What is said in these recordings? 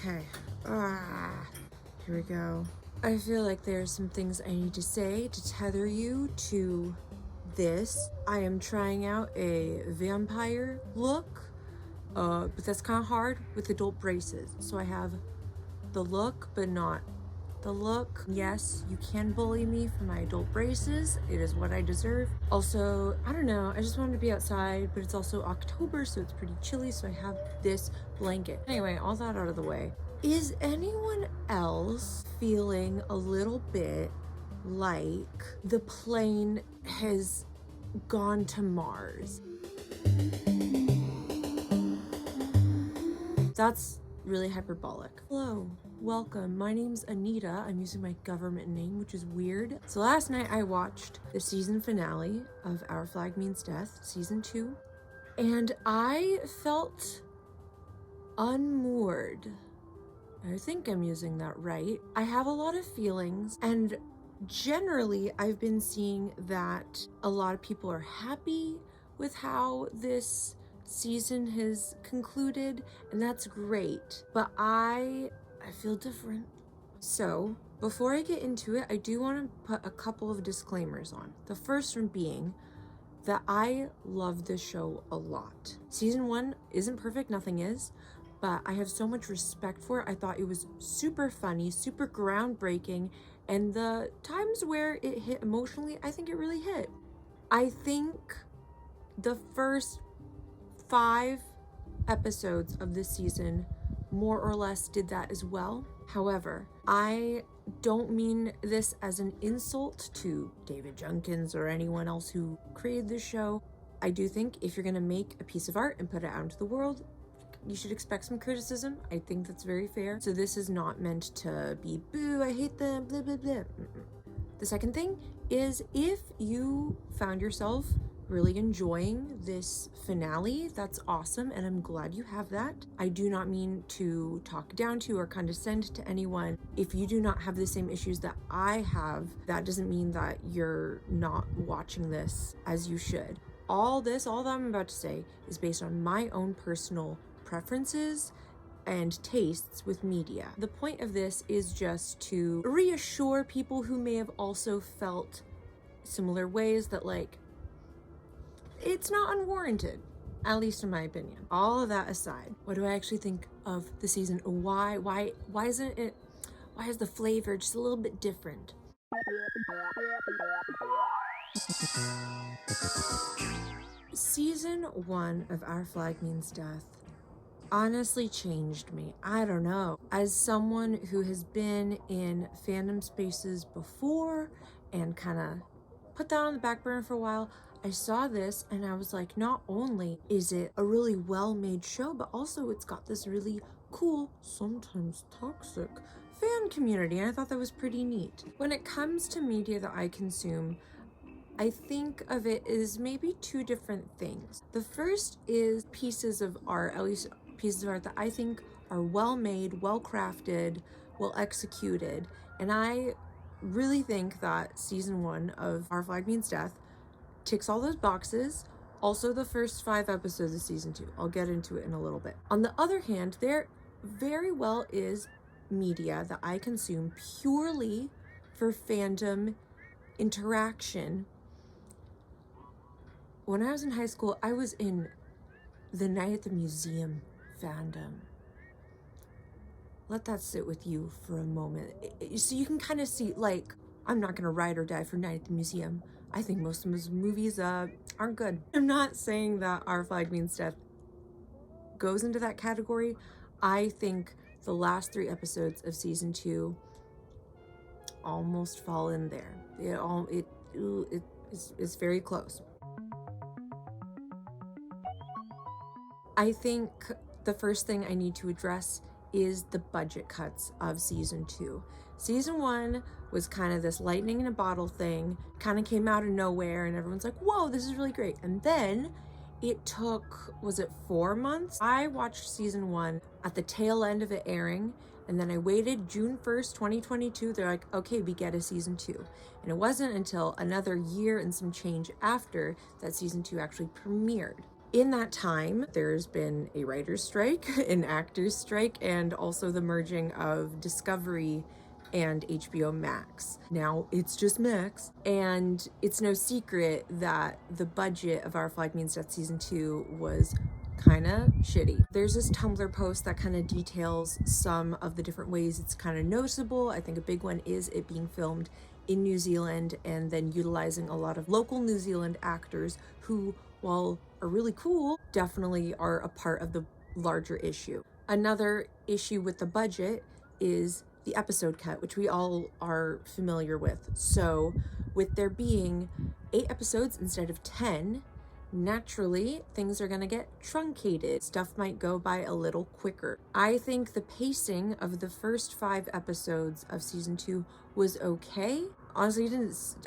Okay. Here we go. I feel like there's some things I need to say to tether you to this. I am trying out a vampire look, but that's kind of hard with adult braces. So I have the look, but not the look. Yes, you can bully me for my adult braces. It is what I deserve. Also, I don't know, I just wanted to be outside, but it's also October, so it's pretty chilly, so I have this blanket. Anyway, all that out of the way. Is anyone else feeling a little bit like the plane has gone to Mars? That's really hyperbolic. Hello, welcome. My name's Anita. I'm using my government name, which is weird. So last night I watched the season finale of Our Flag Means Death, season 2, and I felt unmoored. I think I'm using that right. I have a lot of feelings, and generally I've been seeing that a lot of people are happy with how this season has concluded, and that's great, but I feel different. So before I get into it, I do want to put a couple of disclaimers on. The first one being that I love this show a lot. Season 1 isn't perfect, nothing is, but I have so much respect for it. I thought it was super funny, super groundbreaking, and the times where it hit emotionally, I think it really hit. I think the first 5 episodes of this season more or less did that as well. However, I don't mean this as an insult to David Junkins or anyone else who created this show. I do think if you're gonna make a piece of art and put it out into the world, you should expect some criticism. I think that's very fair. So this is not meant to be, boo, I hate them, blah, blah, blah. The second thing is, if you found yourself really enjoying this finale, that's awesome, and I'm glad you have that. I do not mean to talk down to or condescend to anyone. If you do not have the same issues that I have, that doesn't mean that you're not watching this as you should. All that I'm about to say is based on my own personal preferences and tastes with media. The point of this is just to reassure people who may have also felt similar ways that, like, it's not unwarranted, at least in my opinion. All of that aside, what do I actually think of the season? Why is the flavor just a little bit different? Season 1 of Our Flag Means Death honestly changed me. I don't know. As someone who has been in fandom spaces before and kind of put that on the back burner for a while, I saw this and I was like, not only is it a really well-made show, but also it's got this really cool, sometimes toxic fan community, and I thought that was pretty neat. When it comes to media that I consume, I think of it as maybe 2 different things. The first is pieces of art, at least pieces of art that I think are well-made, well-crafted, well-executed, and I really think that season 1 of Our Flag Means Death ticks all those boxes. Also the first 5 episodes of season 2. I'll get into it in a little bit. On the other hand, there very well is media that I consume purely for fandom interaction. When I was in high school, I was in the Night at the Museum fandom. Let that sit with you for a moment. So you can kind of see, like, I'm not gonna ride or die for Night at the Museum. I think most of those movies aren't good. I'm not saying that Our Flag Means Death goes into that category. I think the last 3 episodes of season 2 almost fall in there. It's very close. I think the first thing I need to address is the budget cuts of season 2. Season 1 was kind of this lightning in a bottle thing, kind of came out of nowhere, and everyone's like, whoa, this is really great. And then it took, was it 4 months? I watched season 1 at the tail end of it airing, and then I waited June 1st, 2022. They're like, okay, we get a season 2. And it wasn't until another year and some change after that season 2 actually premiered. In that time, there's been a writer's strike, an actor's strike, and also the merging of Discovery and HBO Max. Now it's just Max, and it's no secret that the budget of Our Flag Means Death Season 2 was kind of shitty. There's this Tumblr post that kind of details some of the different ways it's kind of noticeable. I think a big one is it being filmed in New Zealand and then utilizing a lot of local New Zealand actors who, while are really cool, definitely are a part of the larger issue. Another issue with the budget is the episode cut, which we all are familiar with. So with there being 8 episodes instead of 10, naturally things are going to get truncated. Stuff might go by a little quicker. I think the pacing of the first 5 episodes of season 2 was okay. Honestly,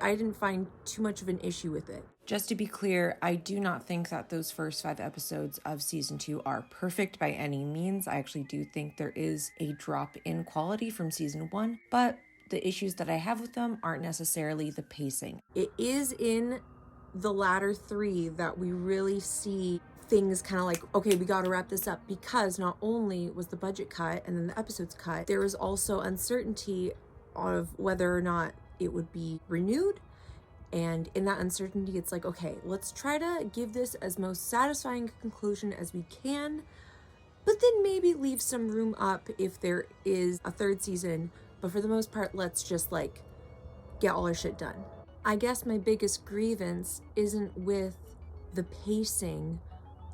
I didn't find too much of an issue with it. Just to be clear, I do not think that those first 5 episodes of season 2 are perfect by any means. I actually do think there is a drop in quality from season 1, but the issues that I have with them aren't necessarily the pacing. It is in the latter 3 that we really see things kind of like, okay, we got to wrap this up, because not only was the budget cut and then the episodes cut, there was also uncertainty of whether or not it would be renewed. And in that uncertainty, it's like, okay, let's try to give this as most satisfying conclusion as we can, but then maybe leave some room up if there is a 3rd season. But for the most part, let's just like get all our shit done. I guess my biggest grievance isn't with the pacing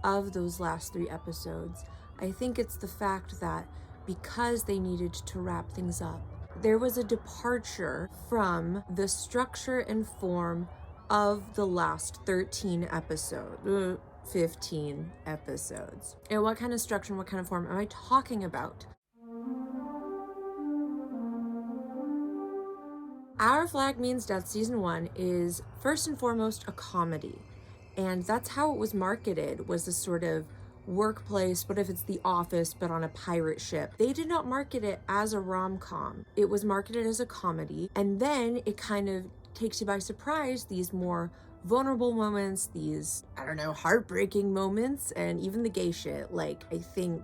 of those last 3 episodes. I think it's the fact that because they needed to wrap things up, there was a departure from the structure and form of the last 15 episodes. And what kind of structure and what kind of form am I talking about? Our Flag Means Death Season 1 is first and foremost a comedy. And that's how it was marketed, was this sort of workplace, what if it's The Office but on a pirate ship. They did not market it as a rom-com. It was marketed as a comedy, and then it kind of takes you by surprise, these more vulnerable moments, these, I don't know, heartbreaking moments, and even the gay shit. Like, I think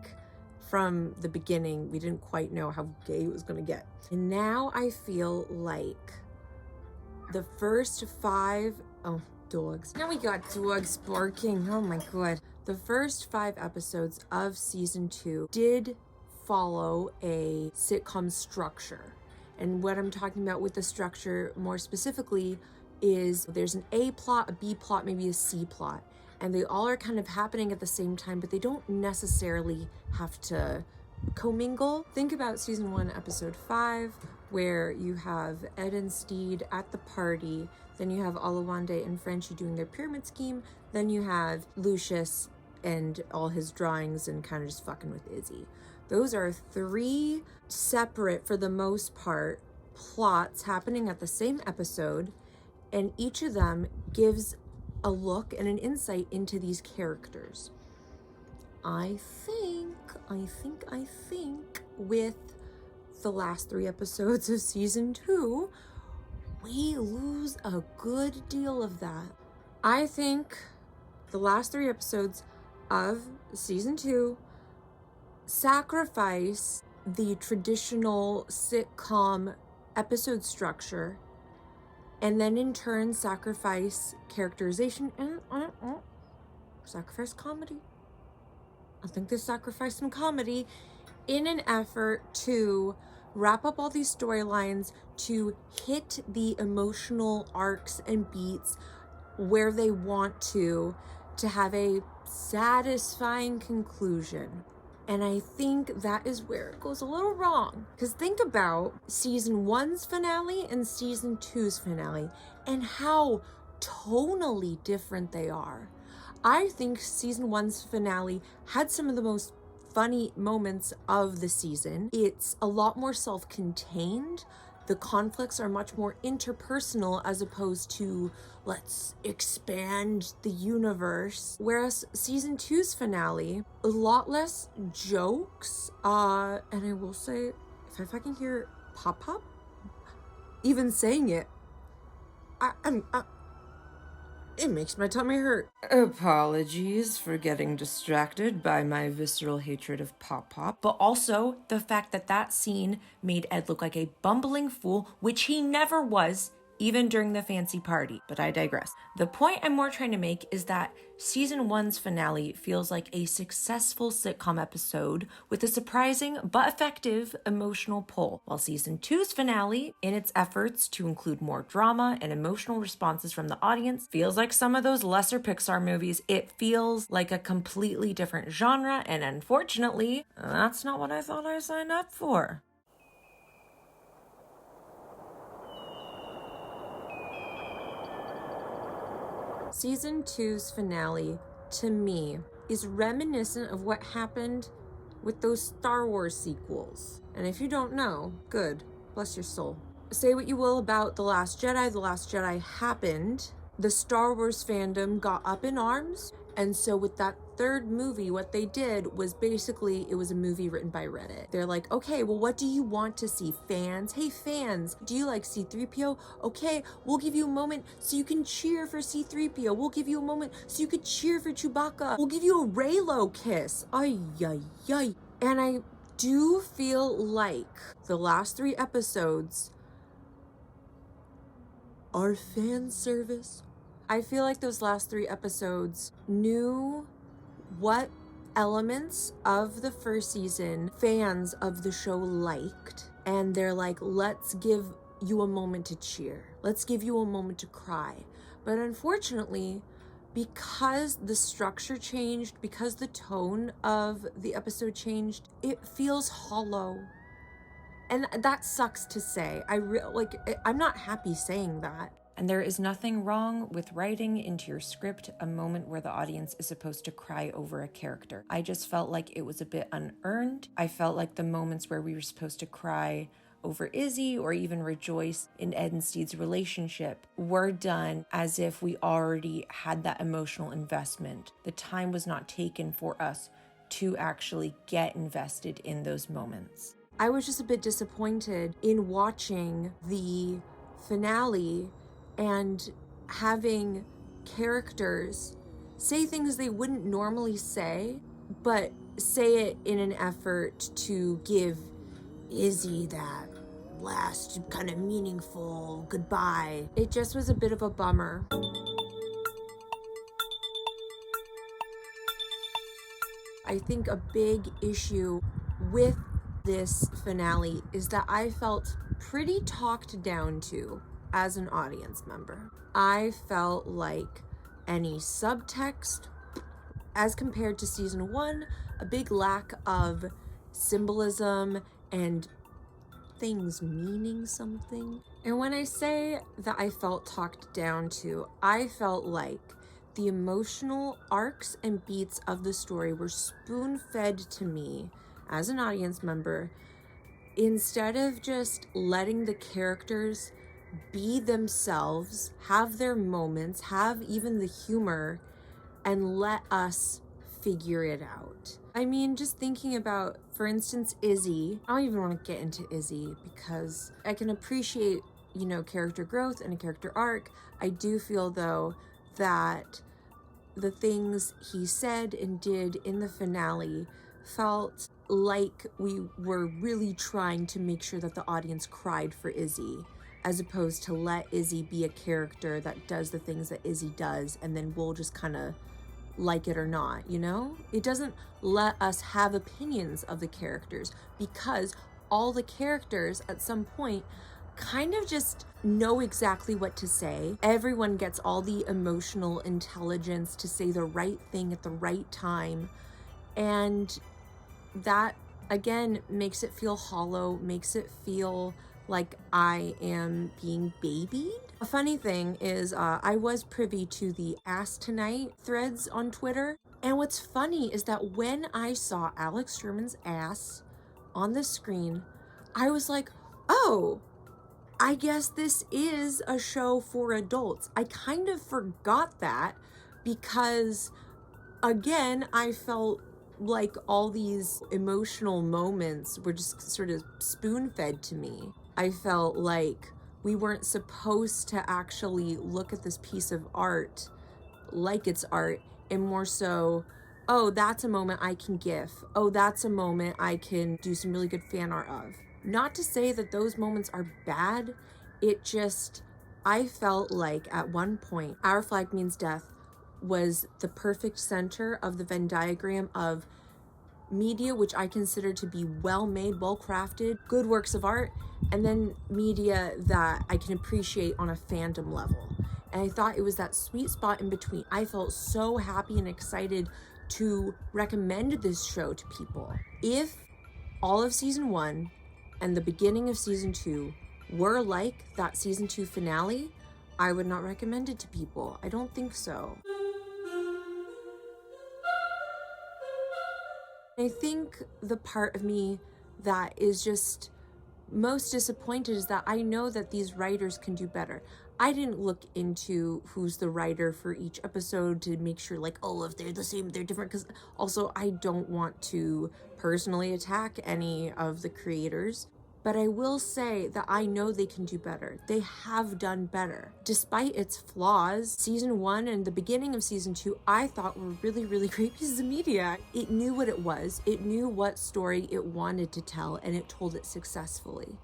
from the beginning we didn't quite know how gay it was gonna get. And now I feel like the first 5, dogs. Now we got dogs barking, oh my god. The first 5 episodes of season 2 did follow a sitcom structure. And what I'm talking about with the structure more specifically is there's an A plot, a B plot, maybe a C plot. And they all are kind of happening at the same time, but they don't necessarily have to commingle. Think about season 1, episode 5, where you have Ed and Steed at the party. Then you have Olawande and Frenchie doing their pyramid scheme. Then you have Lucius and all his drawings and kind of just fucking with Izzy. Those are 3 separate, for the most part, plots happening at the same episode, and each of them gives a look and an insight into these characters. I think with the last 3 episodes of season 2, we lose a good deal of that. I think the last 3 episodes of season 2 sacrifice the traditional sitcom episode structure, and then in turn sacrifice characterization and sacrifice comedy. I think they sacrifice some comedy in an effort to wrap up all these storylines, to hit the emotional arcs and beats where they want to have a satisfying conclusion. And I think that is where it goes a little wrong. Because think about season 1's finale and season 2's finale and how tonally different they are. I think season 1's finale had some of the most funny moments of the season. It's a lot more self-contained. The conflicts are much more interpersonal as opposed to let's expand the universe. Whereas season 2's finale, a lot less jokes. And I will say, if I fucking hear pop even saying it, It makes my tummy hurt. Apologies for getting distracted by my visceral hatred of Pop Pop, but also the fact that that scene made Ed look like a bumbling fool, which he never was, even during the fancy party. But I digress. The point I'm more trying to make is that season 1's finale feels like a successful sitcom episode with a surprising but effective emotional pull, while season 2's finale, in its efforts to include more drama and emotional responses from the audience, feels like some of those lesser Pixar movies. It feels like a completely different genre, and unfortunately, that's not what I thought I signed up for. Season 2's finale, to me, is reminiscent of what happened with those Star Wars sequels. And if you don't know, good, bless your soul. Say what you will about The Last Jedi. The Last Jedi happened. The Star Wars fandom got up in arms. And so with that third movie, what they did was basically, it was a movie written by Reddit. They're like, okay, well, what do you want to see, fans? Hey, fans, do you like C-3PO? Okay, we'll give you a moment so you can cheer for C-3PO. We'll give you a moment so you could cheer for Chewbacca. We'll give you a Reylo kiss. Ay, ay, ay. And I do feel like the last 3 episodes are fan service. I feel like those last 3 episodes knew what elements of the first season fans of the show liked. And they're like, let's give you a moment to cheer. Let's give you a moment to cry. But unfortunately, because the structure changed, because the tone of the episode changed, it feels hollow. And that sucks to say. I'm not happy saying that. And there is nothing wrong with writing into your script a moment where the audience is supposed to cry over a character. I just felt like it was a bit unearned. I felt like the moments where we were supposed to cry over Izzy or even rejoice in Ed and Steed's relationship were done as if we already had that emotional investment. The time was not taken for us to actually get invested in those moments. I was just a bit disappointed in watching the finale and having characters say things they wouldn't normally say, but say it in an effort to give Izzy that last kind of meaningful goodbye. It just was a bit of a bummer. I think a big issue with this finale is that I felt pretty talked down to as an audience member. I felt like any subtext, as compared to season 1, a big lack of symbolism and things meaning something. And when I say that I felt talked down to, I felt like the emotional arcs and beats of the story were spoon-fed to me as an audience member, instead of just letting the characters be themselves, have their moments, have even the humor, and let us figure it out. I mean, just thinking about, for instance, Izzy. I don't even want to get into Izzy because I can appreciate, character growth and a character arc. I do feel, though, that the things he said and did in the finale felt like we were really trying to make sure that the audience cried for Izzy, as opposed to let Izzy be a character that does the things that Izzy does, and then we'll just kind of like it or not, It doesn't let us have opinions of the characters, because all the characters at some point kind of just know exactly what to say. Everyone gets all the emotional intelligence to say the right thing at the right time. And that, again, makes it feel hollow, makes it feel like I am being babied. A funny thing is, I was privy to the Ask Tonight threads on Twitter. And what's funny is that when I saw Alex Sherman's ass on the screen, I was like, oh, I guess this is a show for adults. I kind of forgot that because, again, I felt like all these emotional moments were just sort of spoon-fed to me. I felt like we weren't supposed to actually look at this piece of art like its art, and more so, oh, that's a moment I can GIF. Oh, that's a moment I can do some really good fan art of. Not to say that those moments are bad, it just, I felt like at one point, Our Flag Means Death was the perfect center of the Venn diagram of media which I consider to be well-made, well-crafted, good works of art, and then media that I can appreciate on a fandom level. And I thought it was that sweet spot in between. I felt so happy and excited to recommend this show to people. If all of season 1 and the beginning of season 2 were like that season 2 finale, I would not recommend it to people. I don't think so. I think the part of me that is just most disappointed is that I know that these writers can do better. I didn't look into who's the writer for each episode to make sure, like, oh, if they're the same, they're different, because also I don't want to personally attack any of the creators. But I will say that I know they can do better. They have done better. Despite its flaws, season 1 and the beginning of season 2, I thought were really, really great pieces of media. It knew what it was. It knew what story it wanted to tell, and it told it successfully.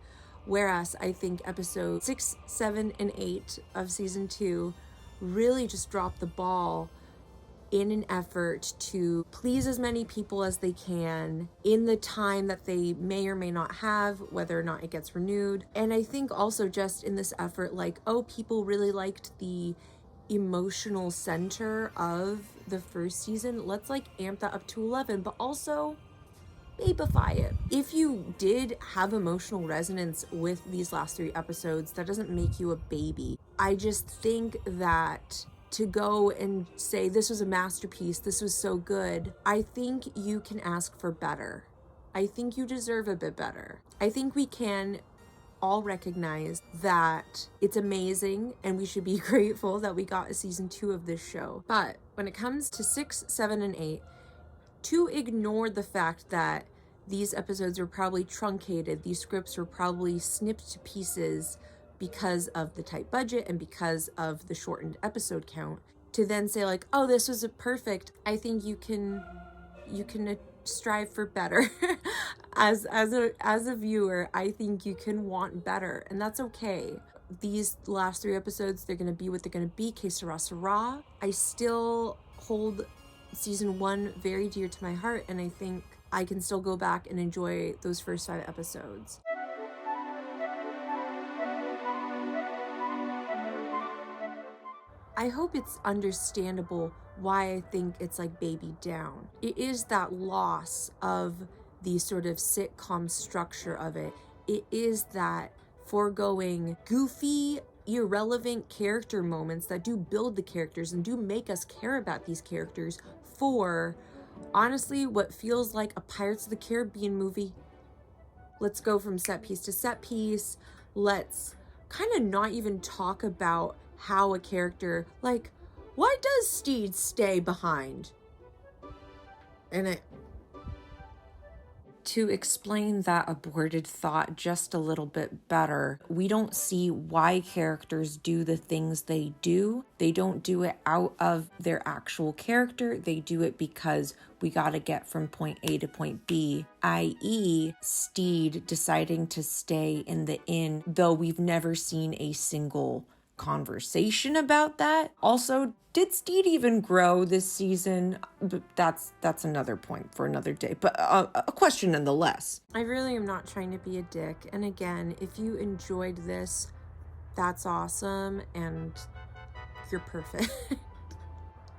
Whereas I think episodes 6, 7, and 8 of season 2 really just dropped the ball in an effort to please as many people as they can in the time that they may or may not have, whether or not it gets renewed. And I think also just in this effort, like, oh, people really liked the emotional center of the first season. Let's like amp that up to 11, but also babyfy it. If you did have emotional resonance with these last 3 episodes, that doesn't make you a baby. I just think that to go and say this was a masterpiece, this was so good, I think you can ask for better. I think you deserve a bit better. I think we can all recognize that it's amazing and we should be grateful that we got a season 2 of this show. But when it comes to 6, 7, and 8, to ignore the fact that these episodes were probably truncated, these scripts were probably snipped to pieces because of the tight budget and because of the shortened episode count, to then say like, oh, this was a perfect, I think you can strive for better. as a viewer, I think you can want better, and that's okay. These last 3 episodes, they're gonna be what they're gonna be. Que sera, sera. I still hold season 1 very dear to my heart, and I think I can still go back and enjoy those first 5 episodes. I hope it's understandable why I think it's like baby down. It is that loss of the sort of sitcom structure of it. It is that foregoing goofy, irrelevant character moments that do build the characters and do make us care about these characters for, honestly, what feels like a Pirates of the Caribbean movie. Let's go from set piece to set piece. Let's kind of not even talk about how a character, like, why does Steed stay behind? And to explain that aborted thought just a little bit better, we don't see why characters do the things they do. They don't do it out of their actual character. They do it because we gotta get from point A to point B, i.e. Steed deciding to stay in the inn, though we've never seen a single conversation about that. Also, did Steed even grow this season? But that's another point for another day, but a question nonetheless. I really am not trying to be a dick, and again, if you enjoyed this, that's awesome and you're perfect.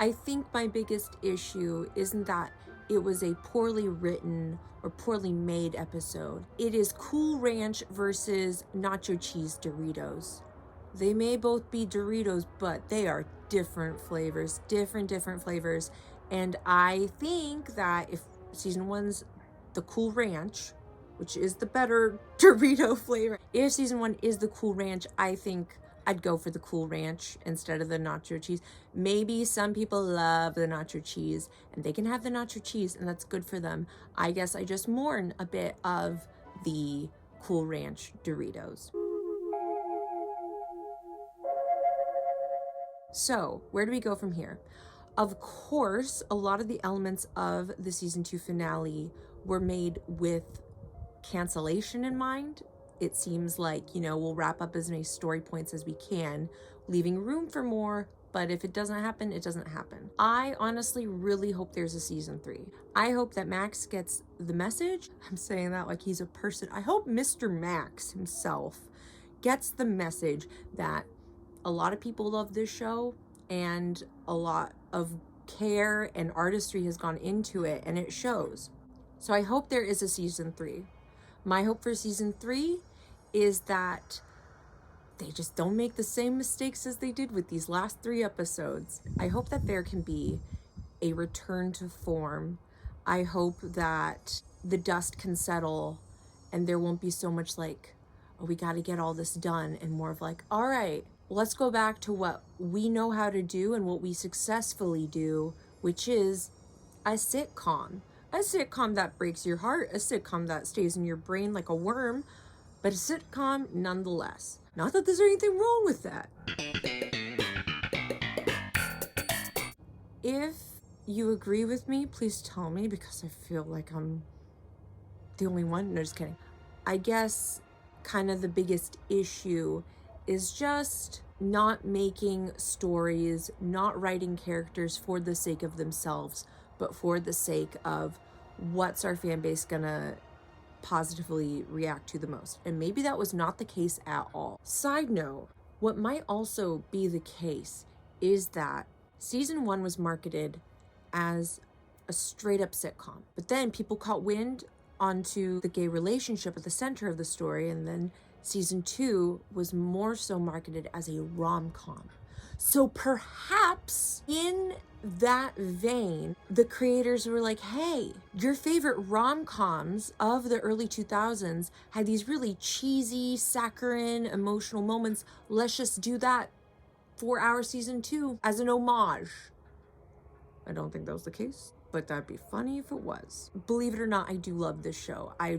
I think my biggest issue isn't that it was a poorly written or poorly made episode. It is Cool Ranch versus nacho cheese Doritos. They may both be Doritos, but they are different flavors, different flavors. And I think that if season 1's the Cool Ranch, which is the better Dorito flavor, if season 1 is the Cool Ranch, I think I'd go for the Cool Ranch instead of the nacho cheese. Maybe some people love the nacho cheese and they can have the nacho cheese and that's good for them. I guess I just mourn a bit of the Cool Ranch Doritos. So where do we go from here? Of course, a lot of the elements of the season 2 finale were made with cancellation in mind. It seems like, we'll wrap up as many story points as we can, leaving room for more, but if it doesn't happen, it doesn't happen. I honestly really hope there's a season 3. I hope that Max gets the message. I'm saying that like he's a person. I hope Mr. Max himself gets the message that a lot of people love this show and a lot of care and artistry has gone into it, and it shows. So I hope there is a season 3. My hope for season 3 is that they just don't make the same mistakes as they did with these last 3 episodes. I hope that there can be a return to form. I hope that the dust can settle and there won't be so much like, oh, we got to get all this done, and more of like, all right, let's go back to what we know how to do and what we successfully do, which is a sitcom. A sitcom that breaks your heart, a sitcom that stays in your brain like a worm, but a sitcom nonetheless. Not that there's anything wrong with that. If you agree with me, please tell me, because I feel like I'm the only one. No, just kidding. I guess kind of the biggest issue is just not making stories, not writing characters for the sake of themselves, but for the sake of what's our fan base gonna positively react to the most. And maybe that was not the case at all. Side note, what might also be the case is that season 1 was marketed as a straight up sitcom, but then people caught wind onto the gay relationship at the center of the story, and then season 2 was more so marketed as a rom-com. So perhaps in that vein, the creators were like, hey, your favorite rom-coms of the early 2000s had these really cheesy, saccharine, emotional moments. Let's just do that for our season 2 as an homage. I don't think that was the case, but that'd be funny if it was. Believe it or not, I do love this show. I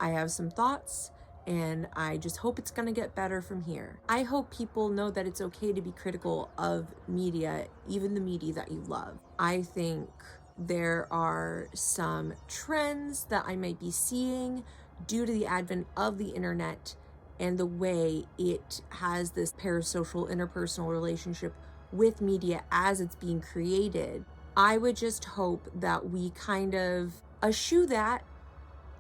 have some thoughts, and I just hope it's gonna get better from here. I hope people know that it's okay to be critical of media, even the media that you love. I think there are some trends that I might be seeing due to the advent of the internet and the way it has this parasocial interpersonal relationship with media as it's being created. I would just hope that we kind of eschew that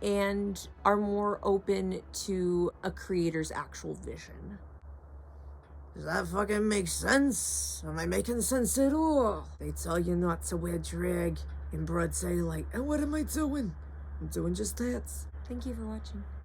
and are more open to a creator's actual vision. Does that fucking make sense? Am I making sense at all? They tell you not to wear drag in broad daylight, and what am I doing? I'm doing just that. Thank you for watching.